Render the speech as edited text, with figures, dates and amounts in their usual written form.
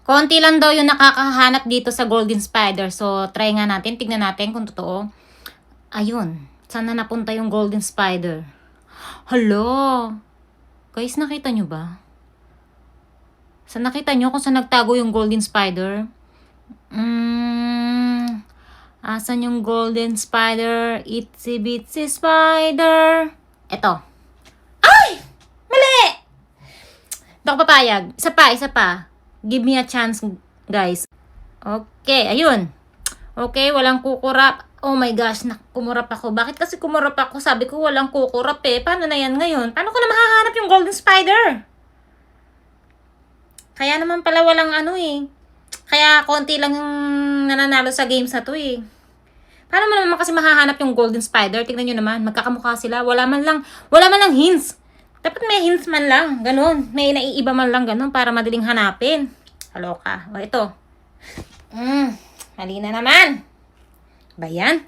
Konti lang daw yung nakakahanap dito sa Golden Spider. So, try nga natin. Tignan natin kung totoo. Ayun. Saan na napunta yung Golden Spider? Hala! Guys, nakita nyo ba? Saan nakita nyo kung saan nagtago yung Golden Spider? Asan yung Golden Spider? Itsy bitsy spider. Eto. Ay! Mali! Hindi ako papayag. Isa pa. Give me a chance, guys. Okay, ayun. Okay, walang kukurap. Oh my gosh, kumurap ako. Bakit kasi kumurap ako? Sabi ko walang kukurap eh. Paano na yan ngayon? Paano ko na mahahanap yung Golden Spider? Kaya naman pala walang ano eh. Kaya konti lang yung nananalo sa games na to eh. Paano mo naman kasi mahahanap yung Golden Spider? Tignan nyo naman, magkakamukha sila. Wala man lang hints. Dapat may hints man lang. Ganon. May naiiba man lang ganon para madaling hanapin. Kaloka. O ito. Mali na naman. Ba yan?